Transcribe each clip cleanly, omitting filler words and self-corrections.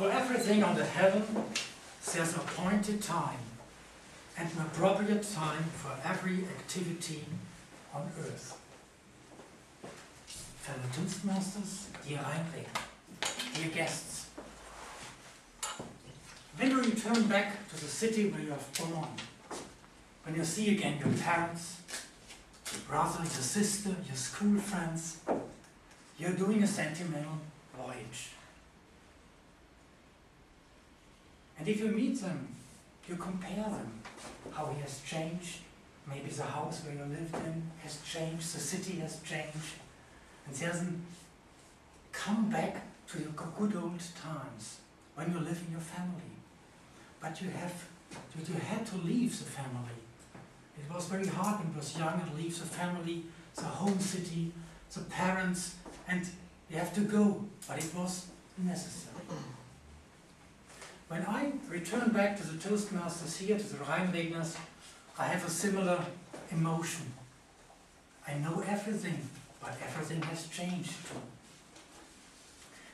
For everything under heaven, there's an appointed time and an appropriate time for every activity on earth. Fellow Toastmasters, dear Rheinredner, dear guests, when you return back to the city where you have born, when you see again your parents, your brother, your sister, your school friends, you're doing a sentimental voyage. And if you meet them, you compare them, how he has changed. Maybe the house where you lived in has changed, the city has changed. And there's a come back to your good old times when you live in your family. But you had to leave the family. It was very hard when you was young to leave the family, the home city, the parents, and you have to go. But it was necessary. When I return back to the Toastmasters here, to the Rheinredners, I have a similar emotion. I know everything, but everything has changed too.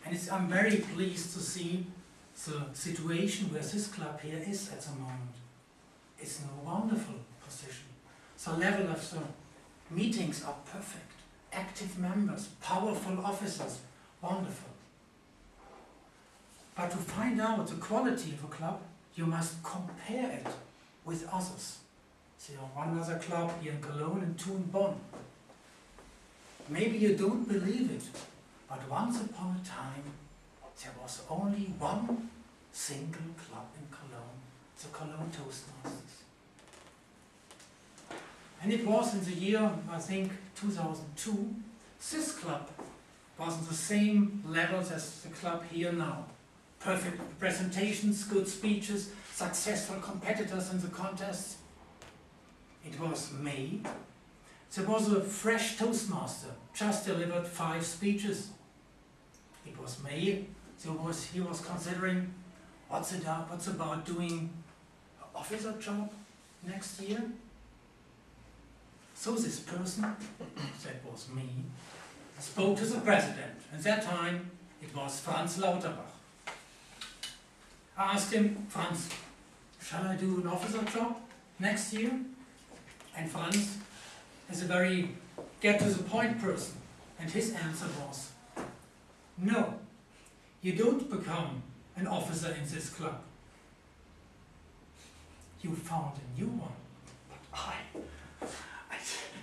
And I'm very pleased to see the situation where this club here is at the moment. It's in a wonderful position. The level of the meetings are perfect. Active members, powerful officers, wonderful. But to find out the quality of a club, you must compare it with others. There are one other club here in Cologne and two in Bonn. Maybe you don't believe it, but once upon a time there was only one single club in Cologne, the Cologne Toastmasters. And it was in the year, I think, 2002, this club was on the same levels as the club here now. Perfect presentations, good speeches, successful competitors in the contests. It was May. There was a fresh Toastmaster, just delivered 5 speeches. It was May, so he was considering what's about doing an officer job next year. So this person, that was me, spoke to the president. At that time, it was Franz Lauterbach. I asked him, Franz, shall I do an officer job next year? And Franz is a very get-to-the-point person. And his answer was, no, you don't become an officer in this club. You found a new one. But I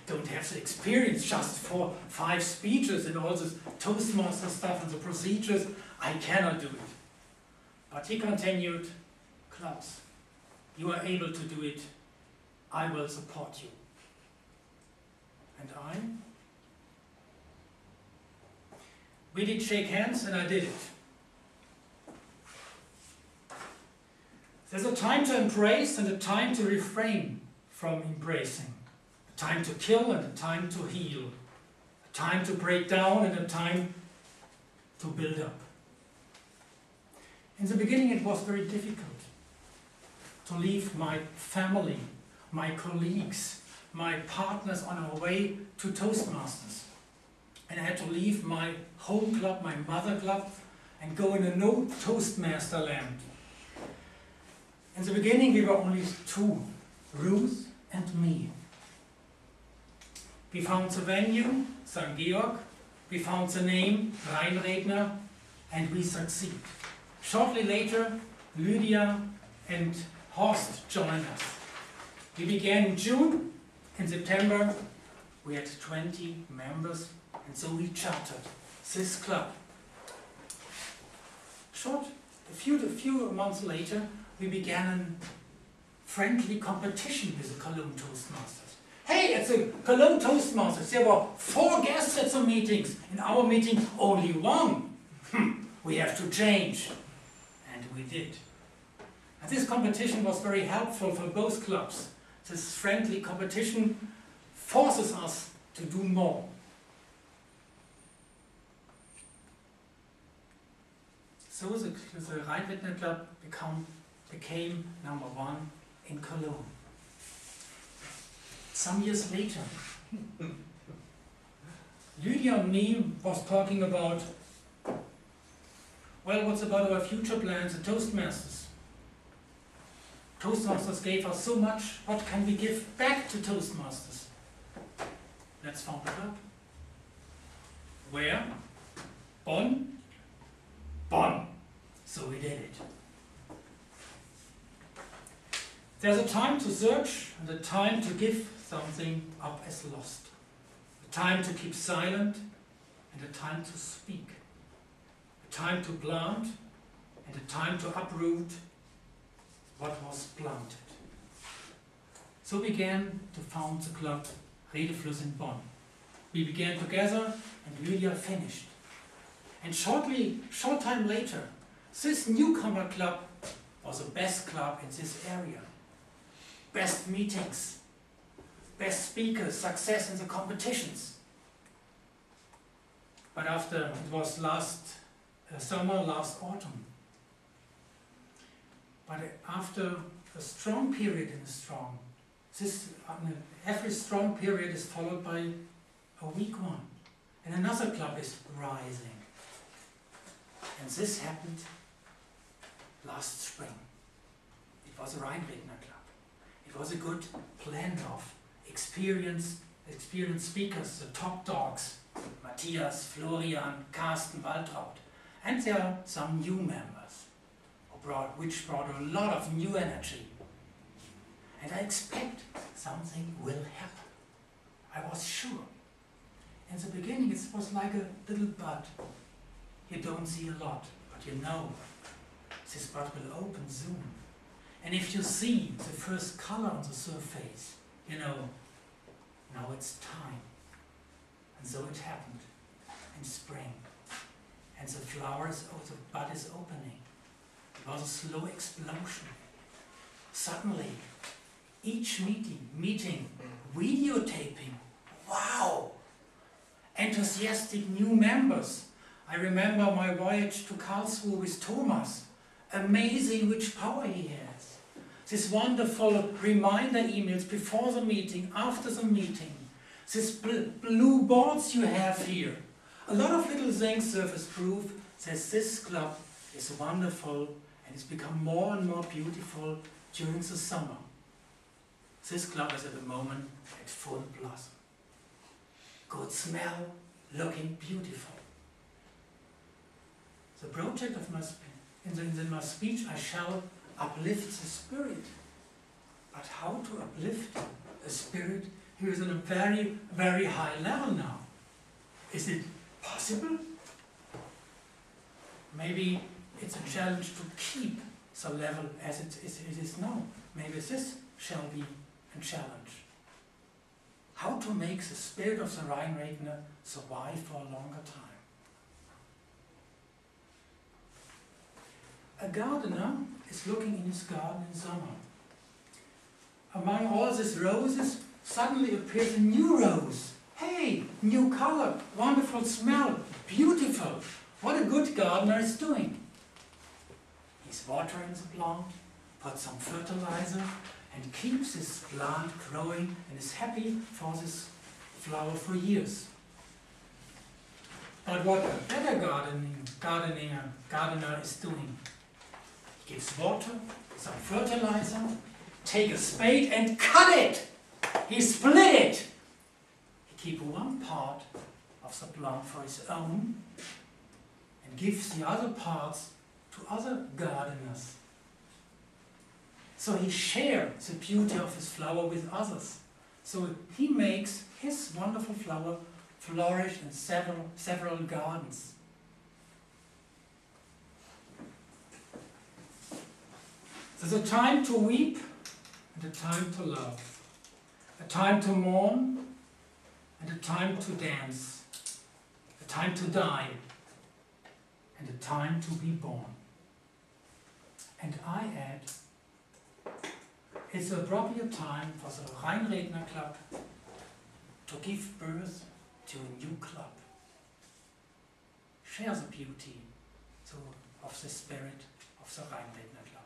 don't have the experience just for 5 speeches and all this Toastmaster stuff and the procedures. I cannot do it. But he continued, Klaus, you are able to do it. I will support you. And we did shake hands and I did it. There's a time to embrace and a time to refrain from embracing. A time to kill and a time to heal. A time to break down and a time to build up. In the beginning it was very difficult to leave my family, my colleagues, my partners on our way to Toastmasters. And I had to leave my home club, my mother club, and go in a no Toastmaster land. In the beginning we were only 2, Ruth and me. We found the venue, St. Georg, we found the name, Rheinredner, and we succeed. Shortly later, Lydia and Horst joined us. We began in June. In September, we had 20 members, and so we chartered this club. A few months later, we began a friendly competition with the Cologne Toastmasters. Hey, it's a Cologne Toastmasters. There were 4 guests at the meetings. In our meeting, only 1. We have to change. And we did. And this competition was very helpful for both clubs. This friendly competition forces us to do more. So the Rheinredner Club became number 1 in Cologne. Some years later, Lydia and me was talking about Well, what's about our future plans, the Toastmasters? Toastmasters gave us so much, what can we give back to Toastmasters? Let's found a club. Where? Bonn? Bonn. So we did it. There's a time to search and a time to give something up as lost. A time to keep silent and a time to speak. A time to plant and a time to uproot what was planted. So we began to found the club Redefluss in Bonn. We began together and we are finished. And short time later, this newcomer club was the best club in this area. Best meetings, best speakers, success in the competitions. But after, it was last summer, last autumn. But after a strong period in a strong, every strong period is followed by a weak one. And another club is rising. And this happened last spring. It was a Rheinredner club. It was a good blend of experienced speakers, the top dogs, Matthias, Florian, Carsten, Waltraud. And there are some new members which brought a lot of new energy. And I expect something will happen. I was sure. In the beginning it was like a little bud. You don't see a lot, but you know this bud will open soon. And if you see the first color on the surface, you know, now it's time. And so it happened in spring. And the flowers, the bud is opening. It was a slow explosion. Suddenly, each meeting, videotaping, wow! Enthusiastic new members. I remember my voyage to Karlsruhe with Thomas. Amazing which power he has. This wonderful reminder emails before the meeting, after the meeting. This blue boards you have here. A lot of little things serve as proof that this club is wonderful and it's become more and more beautiful during the summer. This club is at the moment at full blossom. Good smell, looking beautiful. The project of my in my speech I shall uplift the spirit. But how to uplift a spirit who is on a very, very high level now? Is it possible? Maybe it's a challenge to keep the level as it is now. Maybe this shall be a challenge. How to make the spirit of the Rheinredner survive for a longer time. A gardener is looking in his garden in summer. Among all these roses, suddenly appears a new rose. Hey, new color, wonderful smell, beautiful. What a good gardener is doing. He's watering the plant, puts some fertilizer, and keeps this plant growing and is happy for this flower for years. But what a better gardener is doing. He gives water, some fertilizer, take a spade and cut it! He split it! He keeps one part of the plant for his own and gives the other parts to other gardeners. So he shares the beauty of his flower with others. So he makes his wonderful flower flourish in several gardens. There's a time to weep and a time to love. A time to mourn and a time to dance. A time to die and a time to be born. And I add, it's a proper time for the Rheinredner Club to give birth to a new club. Share the beauty of the spirit of the Rheinredner Club.